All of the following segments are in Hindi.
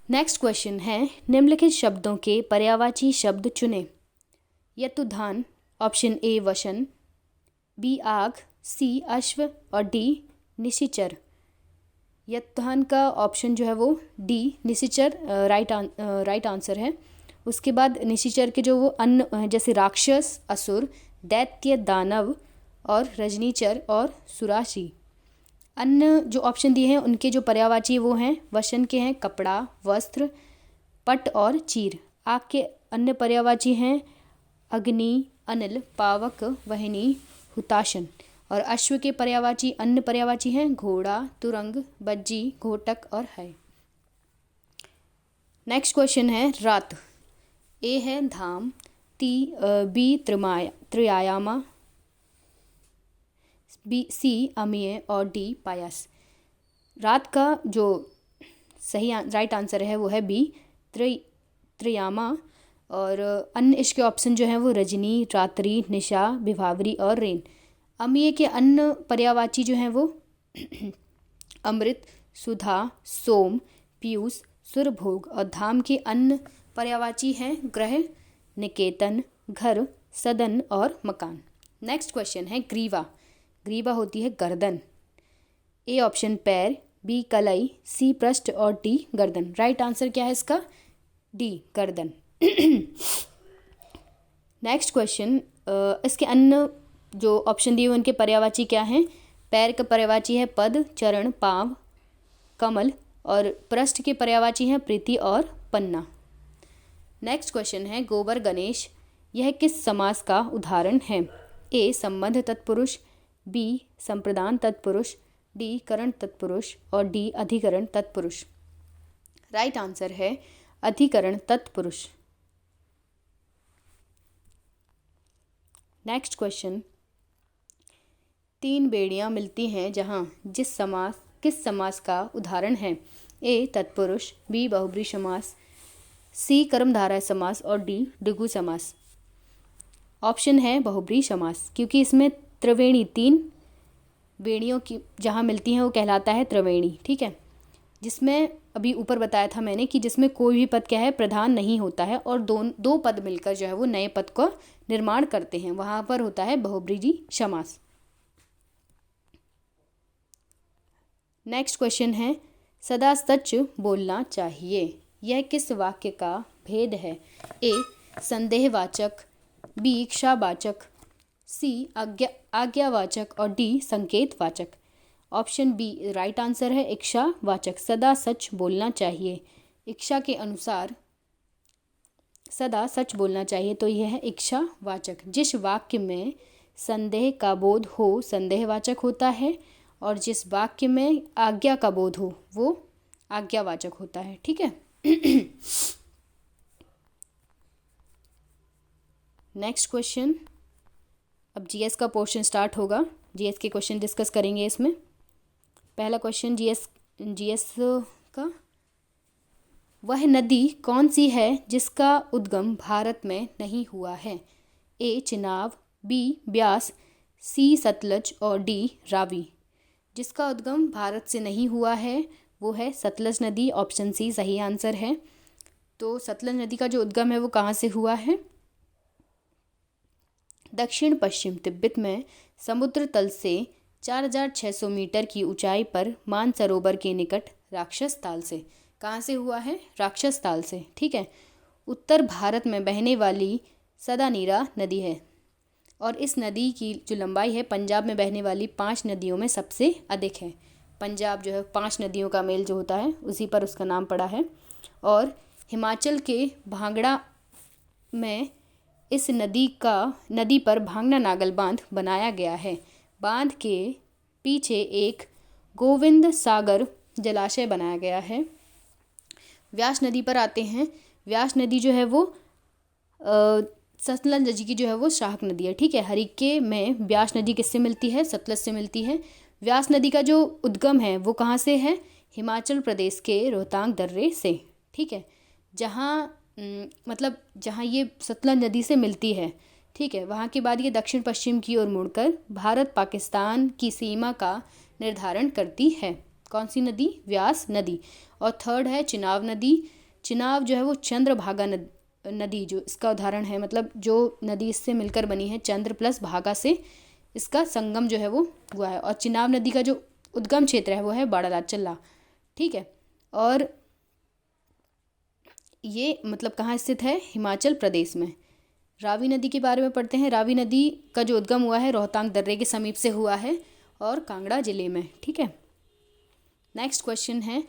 नेक्स्ट क्वेश्चन है, निम्नलिखित शब्दों के पर्यायवाची शब्द चुनें। यतुधान, ऑप्शन ए वशन, बी आग, सी अश्व और डी निशिचर। यतुधान का ऑप्शन जो है वो डी निशिचर राइट आंसर है। उसके बाद निशिचर के जो वो अन्न जैसे राक्षस, असुर, दैत्य, दानव और रजनीचर और सुराशी। अन्य जो ऑप्शन दिए हैं उनके जो पर्यायवाची वो हैं वशन के हैं कपड़ा, वस्त्र, पट और चीर। आग के अन्य पर्यायवाची हैं अग्नि, अनिल, पावक, वहिनी, हुताशन। और अश्व के पर्यायवाची अन्य पर्यायवाची हैं घोड़ा, तुरंग, बज्जी, घोटक और है। नेक्स्ट क्वेश्चन है रात। ए है धाम, बी त्रियायामा, बी सी अमीय और डी पायस। रात का जो सही राइट आंसर है वो है बी त्रियामा। और अन्य इसके ऑप्शन जो हैं वो रजनी, रात्रि, निशा, विभावरी और रेन। अमीय के अन्य पर्यायवाची जो हैं वो अमृत, सुधा, सोम, पीयूष, सुरभोग। और धाम के अन्य पर्यायवाची हैं ग्रह, निकेतन, घर, सदन और मकान। नेक्स्ट क्वेश्चन है ग्रीवा। ग्रीवा होती है गर्दन। ए ऑप्शन पैर, बी कलाई, सी पृष्ठ और डी गर्दन। राइट आंसर क्या है इसका? डी गर्दन। नेक्स्ट क्वेश्चन, इसके अन्य जो ऑप्शन दिए उनके पर्यायवाची क्या हैं? पैर का पर्यायवाची है पद, चरण, पांव, कमल। और पृष्ठ के पर्यायवाची हैं प्रीति और पन्ना। नेक्स्ट क्वेश्चन है गोबर गणेश। यह किस समास का उदाहरण है? ए संबंध तत्पुरुष, बी संप्रदान तत्पुरुष, डी करण तत्पुरुष और डी अधिकरण तत्पुरुष। राइट आंसर है अधिकरण तत्पुरुष। नेक्स्ट क्वेश्चन, तीन बेड़ियां मिलती हैं जहां किस समास का उदाहरण है? ए तत्पुरुष, बी बहुब्री समास, सी कर्मधारय समास और डी द्विगु समास। ऑप्शन है बहुब्री समास, क्योंकि इसमें त्रिवेणी, तीन बेड़ियों की जहाँ मिलती हैं वो कहलाता है त्रिवेणी। ठीक है, जिसमें अभी ऊपर बताया था मैंने कि जिसमें कोई भी पद क्या है प्रधान नहीं होता है और दो पद मिलकर जो है वो नए पद का निर्माण करते हैं, वहाँ पर होता है बहुब्रीही समास। नेक्स्ट क्वेश्चन है सदा सच बोलना चाहिए। यह किस वाक्य का भेद है? ए संदेहवाचक, बी इच्छावाचक, सी आज्ञावाचक और डी संकेतवाचक। ऑप्शन बी राइट आंसर है इच्छावाचक। सदा सच बोलना चाहिए, इच्छा के अनुसार सदा सच बोलना चाहिए, तो यह है इच्छावाचक। जिस वाक्य में संदेह का बोध हो संदेहवाचक होता है और जिस वाक्य में आज्ञा का बोध हो वो आज्ञावाचक होता है। ठीक है। नेक्स्ट क्वेश्चन, अब जीएस का पोर्शन स्टार्ट होगा। जीएस के क्वेश्चन डिस्कस करेंगे इसमें। पहला क्वेश्चन जीएस का, वह नदी कौन सी है जिसका उद्गम भारत में नहीं हुआ है? ए चिनाब, बी ब्यास, सी सतलज और डी रावी। जिसका उद्गम भारत से नहीं हुआ है वो है सतलज नदी। ऑप्शन सी सही आंसर है। तो सतलज नदी का जो उद्गम है वो कहाँ से हुआ है? दक्षिण पश्चिम तिब्बत में समुद्र तल से 4600 मीटर की ऊंचाई पर मानसरोवर के निकट राक्षस ताल से। कहाँ से हुआ है? राक्षस ताल से। ठीक है। उत्तर भारत में बहने वाली सदानीरा नदी है और इस नदी की जो लंबाई है पंजाब में बहने वाली 5 नदियों में सबसे अधिक है। पंजाब जो है 5 नदियों का मेल जो होता है उसी पर उसका नाम पड़ा है। और हिमाचल के भांगड़ा में इस नदी पर भांगड़ा नागल बांध बनाया गया है। बांध के पीछे एक गोविंद सागर जलाशय बनाया गया है। व्यास नदी पर आते हैं। व्यास नदी जो है वो सतलज नदी की जो है वो शाखा नदी है। ठीक है। हरिके में व्यास नदी किससे मिलती है? सतलज से मिलती है। व्यास नदी का जो उद्गम है वो कहाँ से है? हिमाचल प्रदेश के रोहतांग दर्रे से। ठीक है। जहाँ ये सतलज नदी से मिलती है। ठीक है। वहाँ के बाद ये दक्षिण पश्चिम की ओर मुड़कर भारत पाकिस्तान की सीमा का निर्धारण करती है। कौन सी नदी? व्यास नदी। और थर्ड है चिनाब नदी चिनाब जो है वो चंद्रभागा नदी जो इसका उदाहरण है, मतलब जो नदी इससे मिलकर बनी है, चंद्र प्लस भागा से इसका संगम जो है वो हुआ है। और चिनाब नदी का जो उद्गम क्षेत्र है वो है बाड़ालाचल्ला। ठीक है, और ये मतलब कहाँ स्थित है, हिमाचल प्रदेश में। रावी नदी के बारे में पढ़ते हैं। रावी नदी का जो उद्गम हुआ है रोहतांग दर्रे के समीप से हुआ है और कांगड़ा जिले में। ठीक है, नेक्स्ट क्वेश्चन है,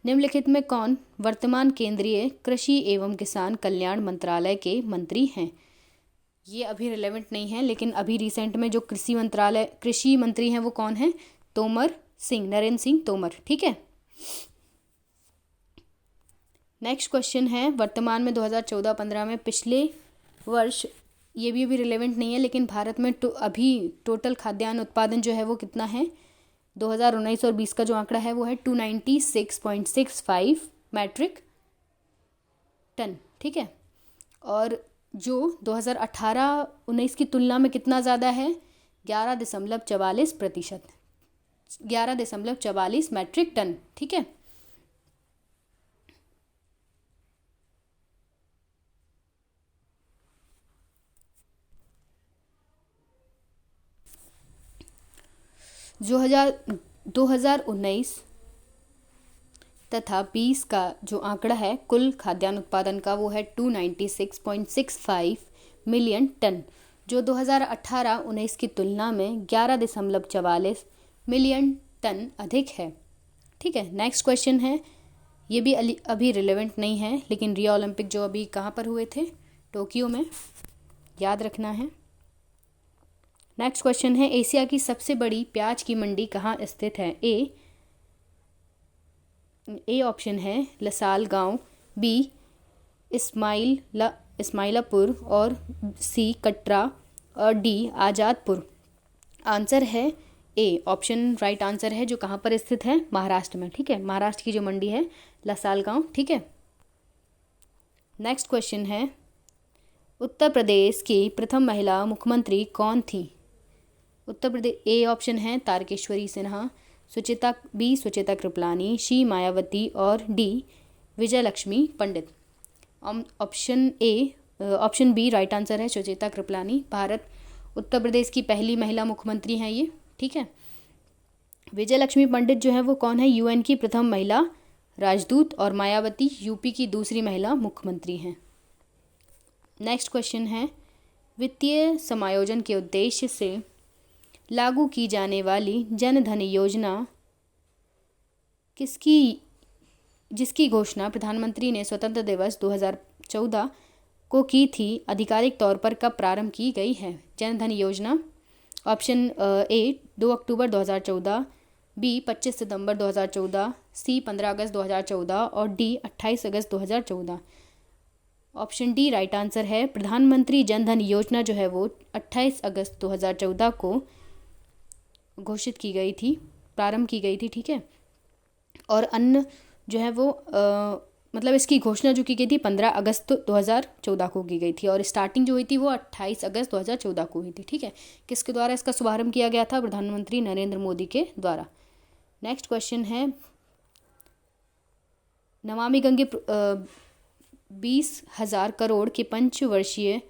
निम्नलिखित में कौन वर्तमान केंद्रीय कृषि एवं किसान कल्याण मंत्रालय के मंत्री हैं। ये अभी रिलेवेंट नहीं है, लेकिन अभी रिसेंट में जो कृषि मंत्री हैं वो कौन है, तोमर सिंह, नरेंद्र सिंह तोमर। ठीक है, नेक्स्ट क्वेश्चन है, वर्तमान में 2014-15 में पिछले वर्ष, ये भी अभी रिलेवेंट नहीं है, लेकिन भारत में अभी टोटल खाद्यान्न उत्पादन जो है वो कितना है, 2019 और 20 का जो आंकड़ा है वो है 296.65 मैट्रिक टन। ठीक है, और जो 2018-19 की तुलना में कितना ज़्यादा है, 11.44%, 11.44 मैट्रिक टन। ठीक है, जो 2019 तथा 20 का जो आंकड़ा है कुल खाद्यान्न उत्पादन का वो है 296.65 मिलियन टन, जो 2018-19 की तुलना में 11.44 मिलियन टन अधिक है। ठीक है, नेक्स्ट क्वेश्चन है, ये भी अभी रिलेवेंट नहीं है, लेकिन रियो ओलंपिक जो अभी कहाँ पर हुए थे, टोक्यो में, याद रखना है। नेक्स्ट क्वेश्चन है, एशिया की सबसे बड़ी प्याज की मंडी कहाँ स्थित है। ए ऑप्शन है लसाल गांव, बी इस्माइलापुर और सी कटरा और डी आज़ादपुर। आंसर है ए ऑप्शन, राइट आंसर है, जो कहाँ पर स्थित है, महाराष्ट्र में। ठीक है, महाराष्ट्र की जो मंडी है लसाल गांव। ठीक है, नेक्स्ट क्वेश्चन है, उत्तर प्रदेश की प्रथम महिला मुख्यमंत्री कौन थी। उत्तर प्रदेश, ए ऑप्शन है तारकेश्वरी सिन्हा, बी सुचिता कृपलानी, सी मायावती और डी विजयलक्ष्मी पंडित। ऑप्शन बी राइट आंसर है, सुचिता कृपलानी। उत्तर प्रदेश की पहली महिला मुख्यमंत्री हैं ये। ठीक है, विजयलक्ष्मी पंडित जो है वो कौन है, यूएन की प्रथम महिला राजदूत, और मायावती यूपी की दूसरी महिला मुख्यमंत्री हैं। नेक्स्ट क्वेश्चन है, वित्तीय समायोजन के उद्देश्य से लागू की जाने वाली जन धन योजना जिसकी घोषणा प्रधानमंत्री ने स्वतंत्रता दिवस 2014 को की थी, आधिकारिक तौर पर कब प्रारंभ की गई है। जन धन योजना, ऑप्शन ए 2 अक्टूबर 2014, बी 25 सितंबर 2014, सी 15 अगस्त 2014 और डी 28 अगस्त 2014। ऑप्शन डी राइट आंसर है, प्रधानमंत्री जन धन योजना जो है वो 28 अगस्त 2014 को घोषित की गई थी, प्रारंभ की गई थी। ठीक है, और अन्य जो है वो मतलब इसकी घोषणा जो की गई थी 15 अगस्त 2014 को की गई थी, और स्टार्टिंग जो हुई थी वो 28 अगस्त 2014 को हुई थी। ठीक है, किसके द्वारा इसका शुभारंभ किया गया था, प्रधानमंत्री नरेंद्र मोदी के द्वारा। नेक्स्ट क्वेश्चन है, नमामि गंगे 20,000 करोड़ के पंचवर्षीय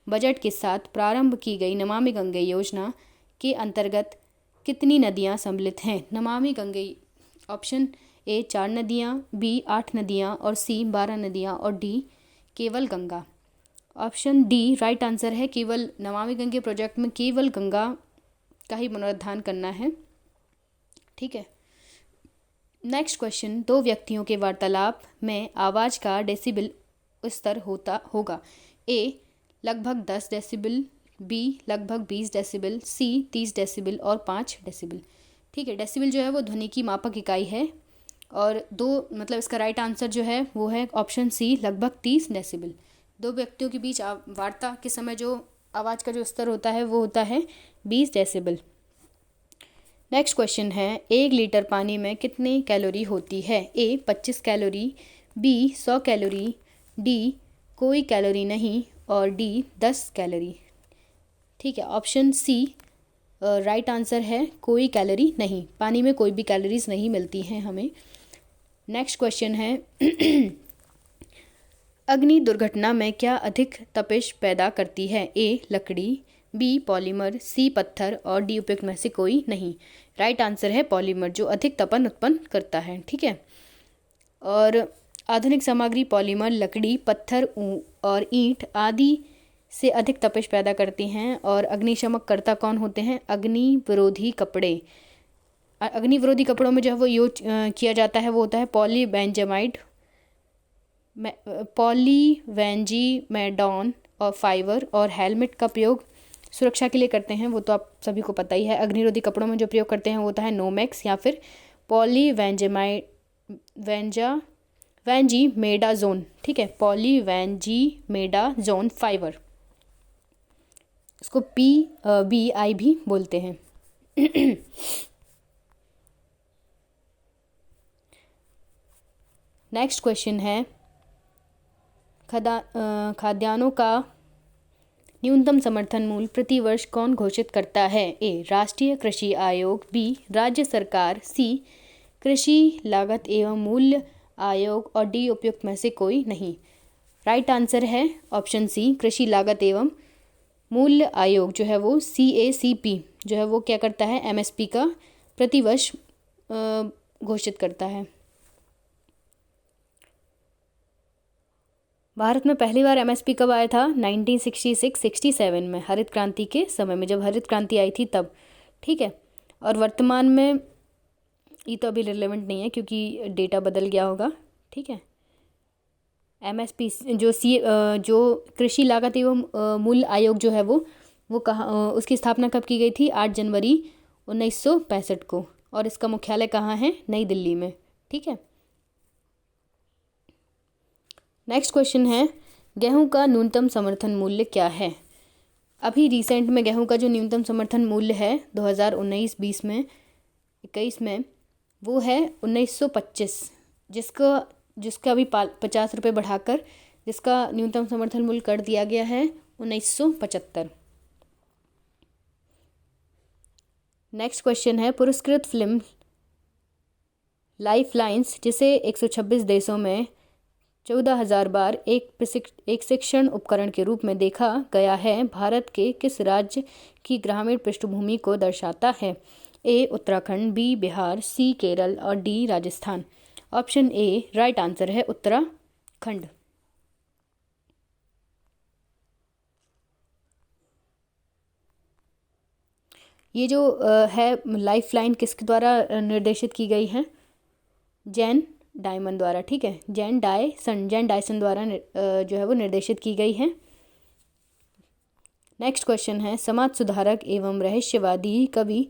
बजट के साथ प्रारंभ की गई नमामि गंगे योजना के अंतर्गत कितनी नदियां सम्मिलित हैं। नमामि गंगे, ऑप्शन ए 4 नदियां, बी 8 नदियां और सी 12 नदियां और डी केवल Ganga. Option D right answer है, केवल नमामि गंगे प्रोजेक्ट में केवल गंगा का ही पुनरुद्धार करना है। ठीक है, नेक्स्ट क्वेश्चन, दो व्यक्तियों के वार्तालाप में आवाज़ का डेसिबल स्तर होगा। ए लगभग 10 डेसिबल, बी लगभग 20 डेसिबल, सी 30 डेसिबल और 5 डेसिबल। ठीक है, डेसिबल जो है वो ध्वनि की मापक इकाई है, और मतलब इसका राइट आंसर जो है वो है ऑप्शन सी लगभग 30 डेसिबल। दो व्यक्तियों के बीच वार्ता के समय जो आवाज़ का जो स्तर होता है वो होता है 20 डेसिबल। नेक्स्ट क्वेश्चन है, 1 लीटर पानी में कितनी कैलोरी होती है। ए 25 कैलोरी, बी 100 कैलोरी, डी कोई कैलोरी नहीं और डी 10 कैलोरी। ठीक है, ऑप्शन सी राइट आंसर है, कोई कैलोरी नहीं, पानी में कोई भी कैलोरीज नहीं मिलती हैं हमें। नेक्स्ट क्वेश्चन है, अग्नि दुर्घटना में क्या अधिक तपिश पैदा करती है? ए लकड़ी, बी पॉलीमर, सी पत्थर और डी उपयुक्त में से कोई नहीं। राइट आंसर है पॉलीमर, जो अधिक तपन उत्पन्न करता है। ठीक है, और आधुनिक सामग्री पॉलीमर लकड़ी, पत्थर और ईंट आदि से अधिक तपिश पैदा करती हैं। और अग्निशमककर्ता कौन होते हैं? अग्नि विरोधी कपड़े। अग्नि विरोधी कपड़ों में जो है वो यूज किया जाता है वो होता है पॉलीबेंजामाइड, पॉलीवेंजीमेडॉन और फाइबर। और हेलमेट का प्रयोग सुरक्षा के लिए करते हैं, वो तो आप सभी को पता ही है। अग्निरोधी कपड़ों में जो प्रयोग करते हैं वो होता है नोमेक्स या फिर वेंजीमेडाजोन। ठीक है, पॉलीवेंजीमेडाजोन फाइबर, इसको PBI भी बोलते हैं। नेक्स्ट क्वेश्चन है, खाद्यान्नों का न्यूनतम समर्थन मूल्य प्रति वर्ष कौन घोषित करता है? ए राष्ट्रीय कृषि आयोग, बी राज्य सरकार, सी कृषि लागत एवं मूल्य आयोग और डी उपयुक्त में से कोई नहीं। राइट आंसर है ऑप्शन सी, कृषि लागत एवं मूल्य आयोग जो है वो CACP जो है वो क्या करता है? MSP का प्रतिवर्ष घोषित करता है। भारत में पहली बार MSP कब आया था? 1966-67 में, हरित क्रांति के समय में, जब हरित क्रांति आई थी तब। ठीक है, और वर्तमान में ये तो अभी रिलेवेंट नहीं है क्योंकि डेटा बदल गया होगा। ठीक है, MSP जो कृषि लागत एवं मूल्य आयोग जो है वो कहाँ, उसकी स्थापना कब की गई थी? 8 जनवरी 1965 को। और इसका मुख्यालय कहाँ है? नई दिल्ली में। ठीक है, नेक्स्ट क्वेश्चन है, गेहूं का न्यूनतम समर्थन मूल्य क्या है? अभी रिसेंट में गेहूं का जो न्यूनतम समर्थन मूल्य है 2019-20 में 21 में वो है 1925, जिसका अभी 50 रुपये बढ़ाकर जिसका न्यूनतम समर्थन मूल्य कर दिया गया है 1975। नेक्स्ट क्वेश्चन है, पुरस्कृत फिल्म लाइफलाइंस जिसे 126 देशों में 14,000 बार एक शिक्षण उपकरण के रूप में देखा गया है, भारत के किस राज्य की ग्रामीण पृष्ठभूमि को दर्शाता है? ए उत्तराखंड, बी बिहार, सी केरल और D Rajasthan. Option A right answer है उत्तराखंड। ये जो है लाइफलाइन किसके द्वारा निर्देशित की गई है? जैन डायमंड द्वारा। ठीक है, जैन डायसन द्वारा जो है वो निर्देशित की गई है। नेक्स्ट क्वेश्चन है, समाज सुधारक एवं रहस्यवादी कवि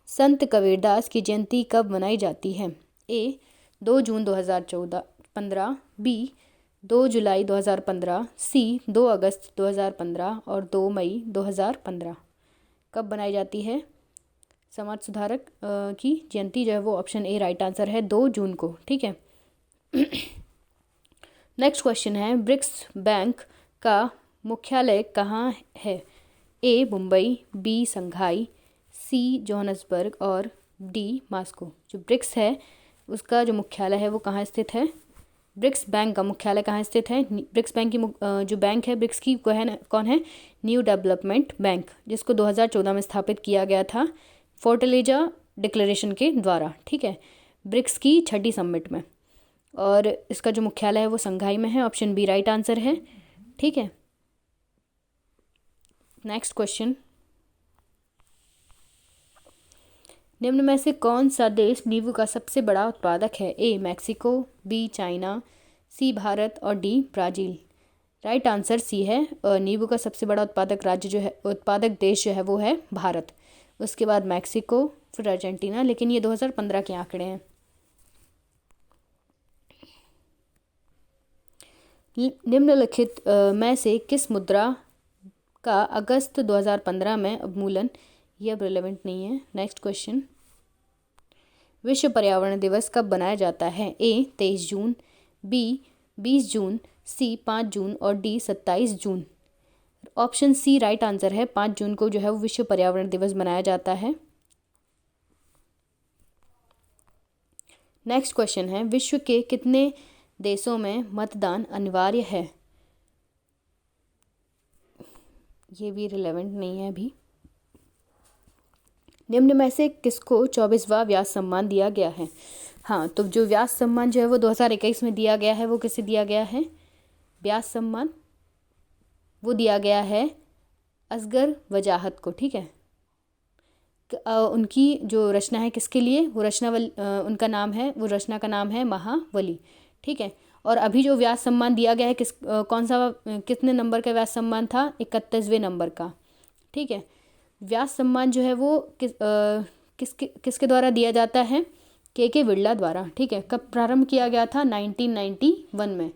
संत कबीरदास की जयंती कब मनाई जाती है? ए 2 जून 2015, बी 2 जुलाई 2015, सी 2 अगस्त 2015 और 2 मई 2015। कब मनाई जाती है समाज सुधारक की जयंती जो है वो? ऑप्शन ए राइट आंसर है 2 जून को। ठीक है, नेक्स्ट क्वेश्चन है, ब्रिक्स बैंक का मुख्यालय कहाँ है? ए मुंबई, बी संघाई, सी जोहान्सबर्ग और डी मॉस्को। जो ब्रिक्स है उसका जो मुख्यालय है वो कहाँ स्थित है? ब्रिक्स बैंक का मुख्यालय कहाँ स्थित है? ब्रिक्स बैंक की जो बैंक है ब्रिक्स की कौन है? न्यू डेवलपमेंट बैंक, जिसको 2014 में स्थापित किया गया था फोर्टलेजा डिक्लेरेशन के द्वारा। ठीक है, ब्रिक्स की 6ठी समिट में, और इसका जो मुख्यालय है वो संघाई में है। ऑप्शन बी राइट आंसर है। ठीक है, नेक्स्ट क्वेश्चन, निम्न में से कौन सा देश नींबू का सबसे बड़ा उत्पादक है? A Mexico, B China, C Bharat और D Brazil. Right answer C है, नींबू का सबसे बड़ा उत्पादक देश जो है वो है भारत, उसके बाद मैक्सिको, फिर अर्जेंटीना, लेकिन ये 2015 के आंकड़े हैं। निम्नलिखित में से किस मुद्रा का अगस्त 2015 में अवमूल्यन? ये अब रिलेवेंट नहीं है। नेक्स्ट क्वेश्चन, विश्व पर्यावरण दिवस कब मनाया जाता है? ए 23 जून, बी 20 जून, सी 5 जून और डी 27 जून। ऑप्शन सी राइट आंसर है, 5 जून को जो है वो विश्व पर्यावरण दिवस मनाया जाता है। नेक्स्ट क्वेश्चन है, विश्व के कितने देशों में मतदान अनिवार्य है? ये भी रिलेवेंट नहीं है अभी। निम्न में से किसको 24वां व्यास सम्मान दिया गया है? हाँ, तो जो व्यास सम्मान जो है वो 2021 में दिया गया है, वो किसे दिया गया है? व्यास सम्मान वो दिया गया है असगर वजाहत को। ठीक है, उनकी जो रचना है किसके लिए? वो उनका नाम है, वो रचना का नाम है महावली। ठीक है, और अभी जो व्यास सम्मान दिया गया है कौन सा कितने नंबर का व्यास सम्मान था? 31वें नंबर का। ठीक है, व्यास सम्मान जो है वो किसके द्वारा दिया जाता है? के बिरला द्वारा। ठीक है, कब प्रारंभ किया गया था? 1991 में।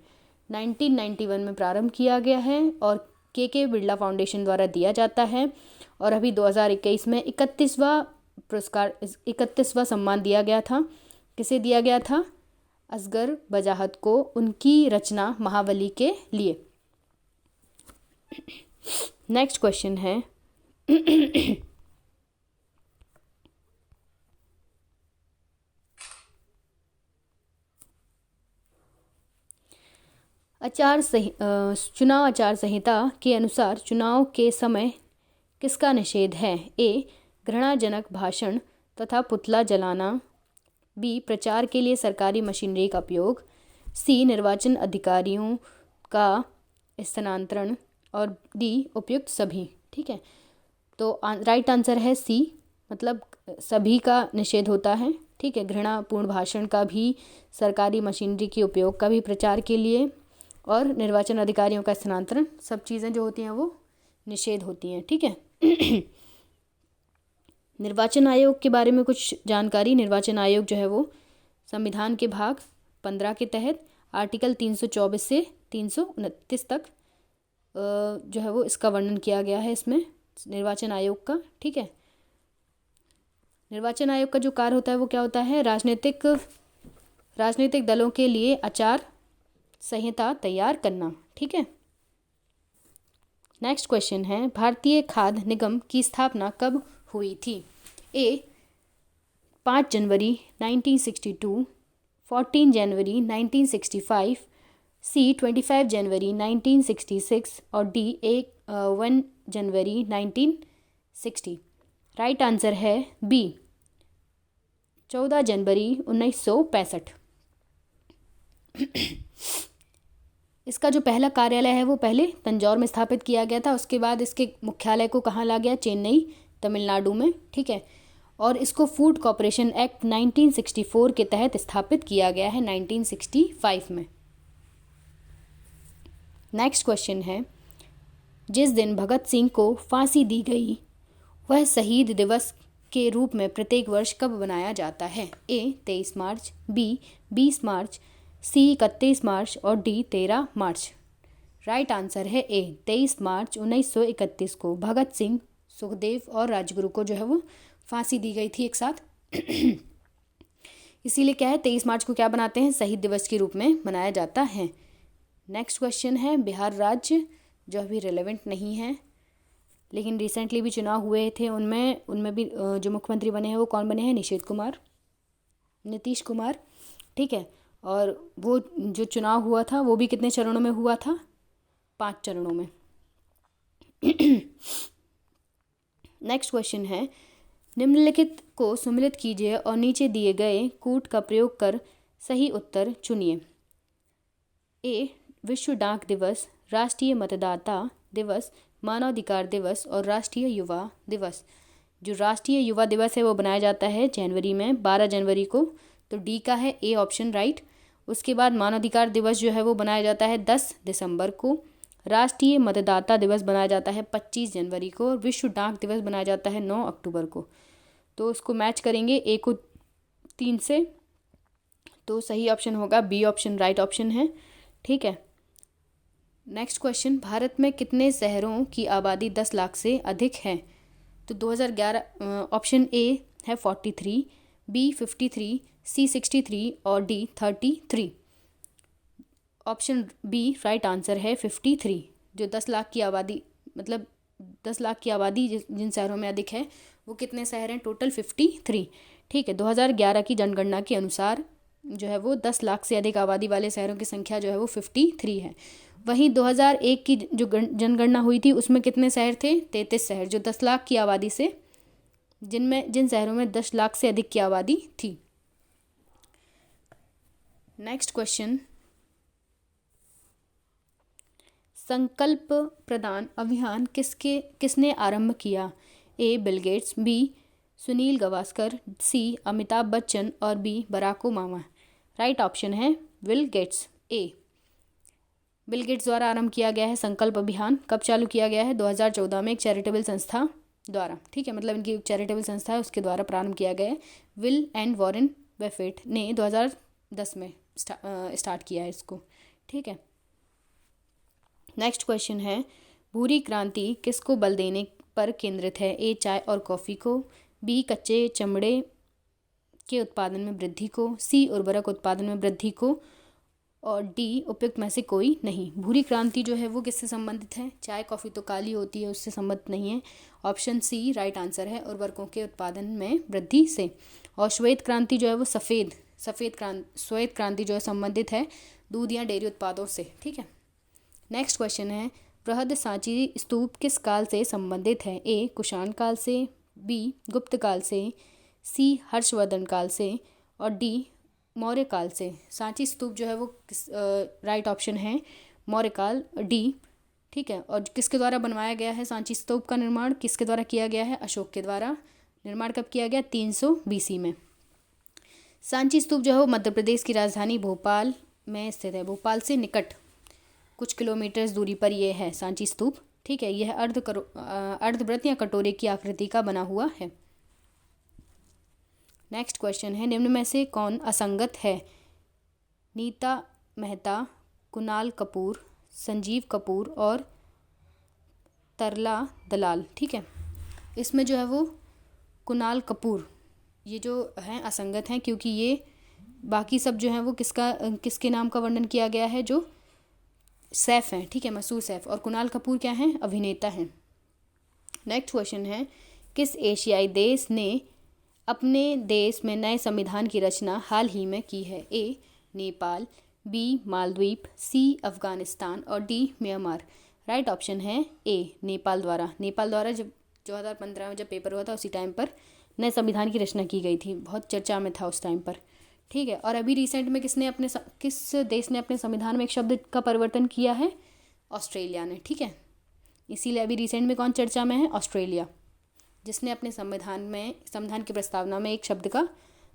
1991 में प्रारंभ किया गया है और के बिरला फाउंडेशन द्वारा दिया जाता है। और अभी 2021 में 31वां सम्मान दिया गया था। किसे दिया गया था? असगर वजाहत को, उनकी रचना महावली के लिए। नेक्स्ट क्वेश्चन है चुनाव आचार संहिता के अनुसार चुनाव के समय किसका निषेध है? ए. घृणाजनक भाषण तथा पुतला जलाना। बी. प्रचार के लिए सरकारी मशीनरी का उपयोग। सी. निर्वाचन अधिकारियों का स्थानांतरण। और डी. उपयुक्त सभी। ठीक है, तो राइट आंसर है सी, मतलब सभी का निषेध होता है। ठीक है, घृणापूर्ण भाषण का भी, सरकारी मशीनरी के उपयोग का भी प्रचार के लिए, और निर्वाचन अधिकारियों का स्थानांतरण, सब चीज़ें जो होती हैं वो निषेध होती हैं। ठीक है, निर्वाचन आयोग के बारे में कुछ जानकारी। निर्वाचन आयोग जो है वो संविधान के भाग 15 के तहत आर्टिकल 324 से 329 तक जो है वो इसका वर्णन किया गया है इसमें, निर्वाचन आयोग का। ठीक है, निर्वाचन आयोग का जो कार्य होता है वो क्या होता है? राजनीतिक दलों के लिए आचार संहिता तैयार करना। ठीक है, नेक्स्ट क्वेश्चन है भारतीय खाद्य निगम की स्थापना कब हुई थी? ए. 5 जनवरी 1962, 14 जनवरी 1965, सी. 25 जनवरी 1966 और डी. 1 जनवरी 1960। राइट आंसर है बी, 14 जनवरी 1965। इसका जो पहला कार्यालय है वो पहले तंजौर में स्थापित किया गया था, उसके बाद इसके मुख्यालय को कहाँ ला गया? चेन्नई, तमिलनाडु में। ठीक है, और इसको फूड कॉर्पोरेशन एक्ट 1964 के तहत स्थापित किया गया है 1965 में। नेक्स्ट क्वेश्चन है जिस दिन भगत सिंह को फांसी दी गई वह शहीद दिवस के रूप में प्रत्येक वर्ष कब मनाया जाता है? ए. 23 मार्च, बी. 20 मार्च, सी. 31 मार्च और डी. 13 मार्च। राइट आंसर है ए. 23 मार्च 1931 को भगत सिंह, सुखदेव और राजगुरु को जो है वो फांसी दी गई थी एक साथ। इसीलिए क्या है, 23 मार्च को क्या बनाते हैं? शहीद दिवस के रूप में मनाया जाता है। नेक्स्ट क्वेश्चन है बिहार राज्य, जो अभी रिलेवेंट नहीं है लेकिन रिसेंटली भी चुनाव हुए थे, उनमें भी जो मुख्यमंत्री बने हैं वो कौन बने हैं? नीतीश कुमार। ठीक है, और वो जो चुनाव हुआ था वो भी कितने चरणों में हुआ था? 5 चरणों में। नेक्स्ट क्वेश्चन है निम्नलिखित को सम्मिलित कीजिए और नीचे दिए गए कूट का प्रयोग कर सही उत्तर चुनिए। ए. विश्व डाक दिवस, राष्ट्रीय मतदाता दिवस, मानवाधिकार दिवस और राष्ट्रीय युवा दिवस। जो राष्ट्रीय युवा दिवस है वो बनाया जाता है जनवरी में, 12 जनवरी को, तो डी का है ए ऑप्शन राइट। उसके बाद मानवाधिकार दिवस जो है वो बनाया जाता है 10 दिसंबर को, राष्ट्रीय मतदाता दिवस बनाया जाता है 25 जनवरी को, और विश्व डाक दिवस बनाया जाता है 9 अक्टूबर को। तो उसको मैच करेंगे ए को 3 से, तो सही ऑप्शन होगा बी ऑप्शन राइट ऑप्शन है। ठीक है, नेक्स्ट क्वेश्चन भारत में कितने शहरों की आबादी 10 लाख से अधिक है? तो 2011 ऑप्शन ए है 43, बी 53, सी 63 और D 33। Option B right answer है 53। जो 10 लाख की आबादी, मतलब 10 लाख की आबादी जिन शहरों में अधिक है वो कितने शहर हैं? टोटल 53। ठीक है, 2011 की जनगणना के अनुसार जो है वो 10 लाख से अधिक आबादी वाले शहरों की संख्या जो है वो 53 है। वहीं 2001 की जो जनगणना हुई थी उसमें कितने शहर थे? 33 शहर, जो 10 लाख की आबादी से, जिन शहरों में 10 लाख से अधिक की आबादी थी। नेक्स्ट क्वेश्चन, संकल्प प्रदान अभियान किसने आरंभ किया? A Bill Gates, B Sunil Gavaskar, C Amitabh Bachchan और B Barack Obama. Right option है Bill Gates, A Bill Gates द्वारा आरंभ किया गया है संकल्प अभियान। कब चालू किया गया है? 2014 में एक चैरिटेबल संस्था द्वारा, ठीक है, मतलब इनकी चैरिटेबल संस्था है उसके द्वारा प्रारंभ किया गया है। विल एंड वॉरेन बफेट ने 2010 में स्टार्ट किया है इसको, ठीक है। नेक्स्ट क्वेश्चन है, भूरी क्रांति किसको बल देने पर केंद्रित है? ए चाय और कॉफ़ी को, बी कच्चे चमड़े के उत्पादन में वृद्धि को, सी उर्वरक उत्पादन में वृद्धि को और डी उपयुक्त में से कोई नहीं। भूरी क्रांति जो है वो किससे संबंधित है? चाय कॉफ़ी तो काली होती है, उससे संबंधित नहीं है। ऑप्शन सी राइट आंसर है, उर्वरकों के उत्पादन में वृद्धि से। और श्वेत क्रांति जो है वो श्वेत क्रांति जो है संबंधित है दूध या डेयरी उत्पादों से, ठीक है। नेक्स्ट क्वेश्चन है, बृहद सांची स्तूप किस काल से संबंधित है? ए कुषाण काल से, बी गुप्त काल से, सी हर्षवर्धन काल से और डी मौर्य काल से। सांची स्तूप जो है वो राइट ऑप्शन है मौर्य काल, डी, ठीक है। और किसके द्वारा बनवाया गया है सांची स्तूप का निर्माण? किसके द्वारा किया गया है? अशोक के द्वारा। निर्माण कब किया गया? 300 BC में। सांची स्तूप जो है वो मध्य प्रदेश की राजधानी भोपाल में स्थित है। भोपाल से निकट कुछ किलोमीटर दूरी पर यह है सांची स्तूप, ठीक है। यह अर्धवृत्त या कटोरे की आकृति का बना हुआ है। नेक्स्ट क्वेश्चन है, निम्न में से कौन असंगत है? नीता मेहता, कुणाल कपूर, संजीव कपूर और तरला दलाल, ठीक है। इसमें जो है वो कुणाल कपूर ये जो हैं असंगत हैं, क्योंकि ये बाकी सब जो हैं वो किसके नाम का वर्णन किया गया है? जो सैफ हैं, ठीक है, मशहूर सैफ। और कुणाल कपूर क्या हैं? अभिनेता हैं। नेक्स्ट क्वेश्चन है, किस एशियाई देश ने अपने देश में नए संविधान की रचना हाल ही में की है? ए नेपाल, बी मालदीव, सी अफगानिस्तान और डी म्यांमार। राइट ऑप्शन है ए नेपाल द्वारा जब 2015 में जब पेपर हुआ था उसी टाइम पर नए संविधान की रचना की गई थी, बहुत चर्चा में था उस टाइम पर, ठीक है। और अभी रिसेंट में किस देश ने अपने संविधान में एक शब्द का परिवर्तन किया है? ऑस्ट्रेलिया ने, ठीक है। इसीलिए अभी रिसेंट में कौन चर्चा में है? ऑस्ट्रेलिया, जिसने अपने संविधान की प्रस्तावना में एक शब्द का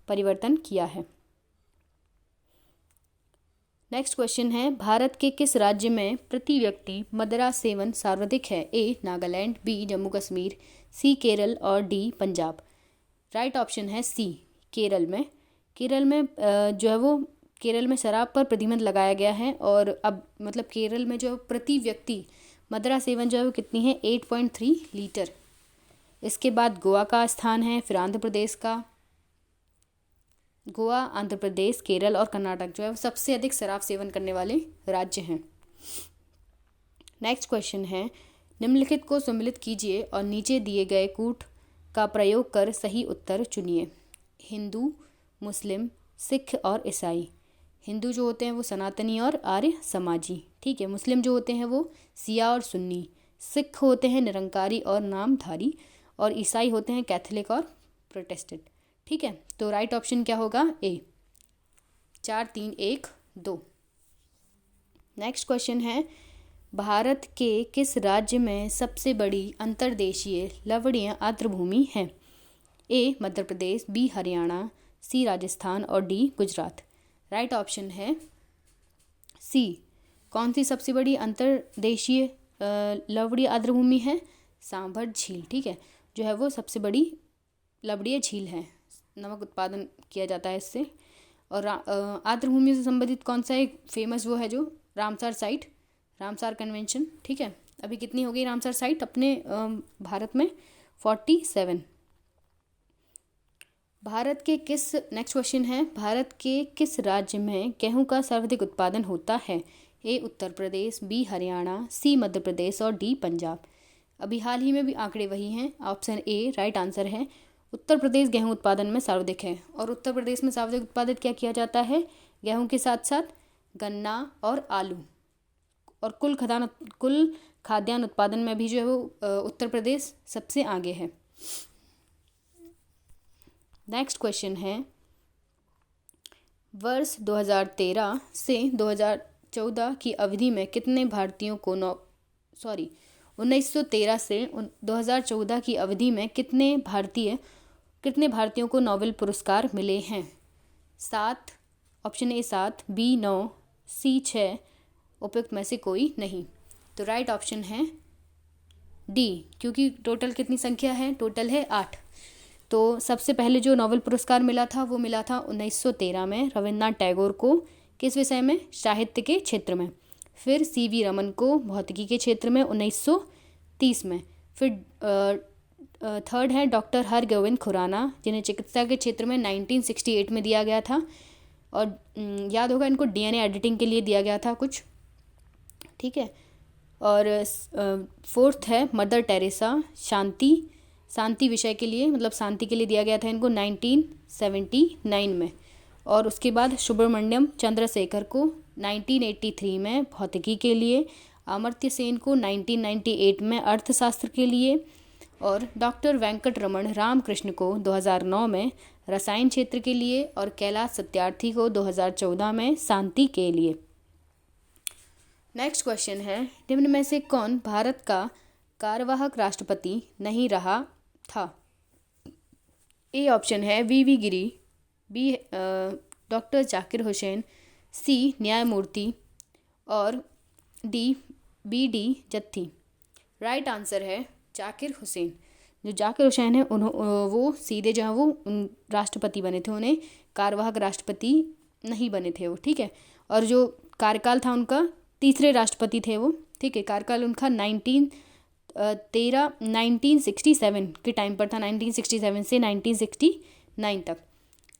परिवर्तन किया है। नेक्स्ट क्वेश्चन है, भारत के किस राज्य में प्रति व्यक्ति मदिरा सेवन सर्वाधिक है? ए नागालैंड, बी जम्मू कश्मीर, सी केरल और डी पंजाब। राइट ऑप्शन है सी केरल में जो है वो केरल में शराब पर प्रतिबंध लगाया गया है। और अब मतलब केरल में जो प्रति व्यक्ति मदिरा सेवन जो है वो कितनी है? 8.3 लीटर। इसके बाद गोवा का स्थान है, फिर आंध्र प्रदेश का। गोवा, आंध्र प्रदेश, केरल और कर्नाटक जो है वो सबसे अधिक शराब सेवन करने वाले राज्य हैं। नेक्स्ट क्वेश्चन है, निम्नलिखित को सम्मिलित कीजिए और नीचे दिए गए कूट का प्रयोग कर सही उत्तर चुनिए। हिंदू, मुस्लिम, सिख और ईसाई। हिंदू जो होते हैं वो सनातनी और आर्य समाजी, ठीक है। मुस्लिम जो होते हैं वो सिया और सुन्नी। सिख होते हैं निरंकारी और नामधारी और ईसाई होते हैं कैथोलिक और प्रोटेस्टेंट, ठीक है। तो राइट ऑप्शन क्या होगा? ए 4 3 1 2। नेक्स्ट क्वेश्चन है, भारत के किस राज्य में सबसे बड़ी अंतर्देशीय लवणीय आर्द्रभूमि है? ए मध्य प्रदेश, बी हरियाणा, सी राजस्थान और डी गुजरात। राइट ऑप्शन है सी। कौन सी सबसे बड़ी अंतर्देशीय लवणीय आर्द्रभूमि है? सांभर झील, ठीक है, जो है वो सबसे बड़ी लवणीय झील है। नमक उत्पादन किया जाता है इससे। और आर्द्रभूमि से संबंधित कौन सा एक फेमस वो है जो रामसार साइट, रामसार कन्वेंशन, ठीक है। अभी कितनी हो गई रामसार साइट अपने भारत में? 47। नेक्स्ट क्वेश्चन है, भारत के किस राज्य में गेहूं का सर्वाधिक उत्पादन होता है? ए उत्तर प्रदेश, बी हरियाणा, सी मध्य प्रदेश और डी पंजाब। अभी हाल ही में भी आंकड़े वही हैं। ऑप्शन ए राइट आंसर है। उत्तर प्रदेश गेहूं उत्पादन में सर्वाधिक है। और उत्तर प्रदेश में सर्वाधिक उत्पादित क्या किया जाता है? गेहूं के साथ साथ गन्ना और आलू। और कुल खाद्यान्न उत्पादन में भी जो है वो उत्तर प्रदेश सबसे आगे है। नेक्स्ट क्वेश्चन है, वर्ष 2013 से 2014 की अवधि में कितने भारतीयों को 1913 से 2014 की अवधि में कितने भारतीयों को नोबेल पुरस्कार मिले हैं? 7, ऑप्शन ए 7, बी 9, सी 6, उपयुक्त में से कोई नहीं। तो राइट ऑप्शन है डी, क्योंकि टोटल कितनी संख्या है? टोटल है 8। तो सबसे पहले जो नोबेल पुरस्कार मिला था वो मिला था 1913 में रविन्द्रनाथ टैगोर को। किस विषय में? साहित्य के क्षेत्र में। फिर सीवी रमन को भौतिकी के क्षेत्र में 1930 में। फिर थर्ड है डॉक्टर हरगोविंद खुराना, जिन्हें चिकित्सा के क्षेत्र में 1968 में दिया गया था। और याद होगा इनको डीएनए एडिटिंग के लिए दिया गया था कुछ, ठीक है। और फोर्थ है मदर टेरेसा, शांति विषय के लिए, मतलब शांति के लिए दिया गया था इनको 1979 में। और उसके बाद सुब्रमण्यम चंद्रशेखर को 1983 में भौतिकी के लिए, अमर्त्य सेन को 1998 में अर्थशास्त्र के लिए, और डॉक्टर वेंकट रमन रामकृष्ण को 2009 में रसायन क्षेत्र के लिए, और कैलाश सत्यार्थी को 2014 में शांति के लिए। नेक्स्ट क्वेश्चन है, निम्न में से कौन भारत का कार्यवाहक राष्ट्रपति नहीं रहा था? ए ऑप्शन है V Giri, B doctor Zakir Hussain, C न्यायमूर्ति, और डी जत्थी। राइट आंसर है जाकिर हुसैन। जो जाकिर हुसैन है वो सीधे जो है वो राष्ट्रपति बने थे, उन्हें कार्यवाहक राष्ट्रपति नहीं बने थे वो, ठीक है। और जो कार्यकाल था उनका, तीसरे राष्ट्रपति थे वो, ठीक है। कार्यकाल उनका 1967 के टाइम पर था, 1967 से 1969 तक।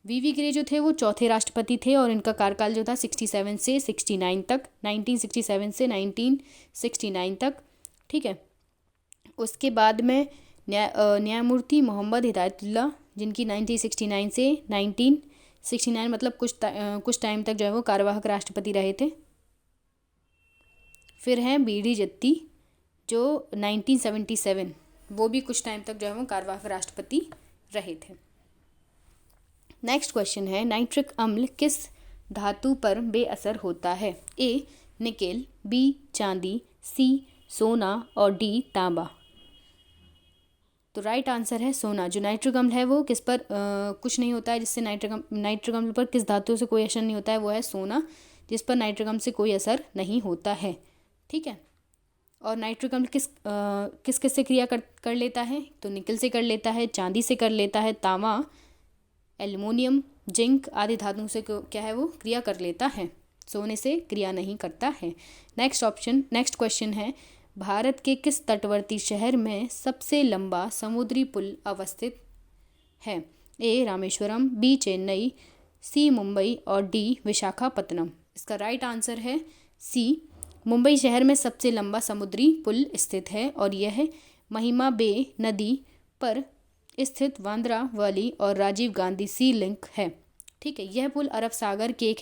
वी गिरी जो थे वो चौथे राष्ट्रपति थे, और इनका कार्यकाल जो था 67 से 69 तक, 1967 से 1969 तक, ठीक है। उसके बाद में न्यायमूर्ति मोहम्मद हिदायतुल्लाह, जिनकी 1969 से 1969 मतलब कुछ टाइम तक जो है वो कार्यवाहक राष्ट्रपति रहे थे। फिर हैं बी.डी. जत्ती, जो 1977, वो भी कुछ टाइम तक जो है वो कार्यवाहक राष्ट्रपति रहे थे। नेक्स्ट क्वेश्चन है, नाइट्रिक अम्ल किस धातु पर बेअसर होता है? ए निकेल, बी चांदी, सी सोना, और डी तांबा। तो राइट आंसर है सोना। जो नाइट्रिक अम्ल है वो किस पर कुछ नहीं होता है, जिससे नाइट्रिक अम्ल पर किस धातु से कोई असर नहीं होता है, वो है सोना, जिस पर नाइट्रिक अम्ल से कोई असर नहीं होता है, ठीक है। और नाइट्रिक अम्ल किस से क्रिया कर लेता है? तो निकल से कर लेता है, चांदी से कर लेता है, तांबा, एल्युमिनियम, जिंक आदि धातुओं से क्या है वो क्रिया कर लेता है, सोने से क्रिया नहीं करता है। नेक्स्ट क्वेश्चन है, भारत के किस तटवर्ती शहर में सबसे लंबा समुद्री पुल अवस्थित है? ए रामेश्वरम, बी चेन्नई, सी मुंबई, और डी विशाखापत्तनम। इसका राइट आंसर है सी, मुंबई शहर में सबसे लंबा समुद्री पुल स्थित है, और यह महिमा बे नदी पर स्थित बांद्रा वाली और राजीव गांधी सी लिंक है, ठीक है। यह पुल अरब सागर के एक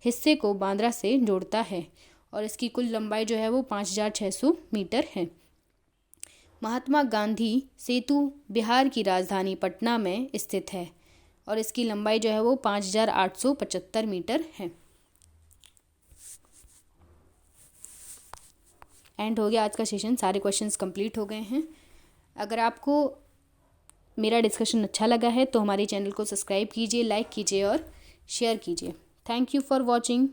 हिस्से को बांद्रा से जोड़ता है, और इसकी कुल लंबाई जो है वो 5600 मीटर है। महात्मा गांधी सेतु बिहार की राजधानी पटना में स्थित है, और इसकी लंबाई जो है वो 5875 मीटर है। एंड हो गया आज का सेशन, सारे क्वेश्चंस कंप्लीट हो गए हैं। अगर आपको मेरा डिस्कशन अच्छा लगा है तो हमारे चैनल को सब्सक्राइब कीजिए, लाइक कीजिए और शेयर कीजिए। Thank you for watching.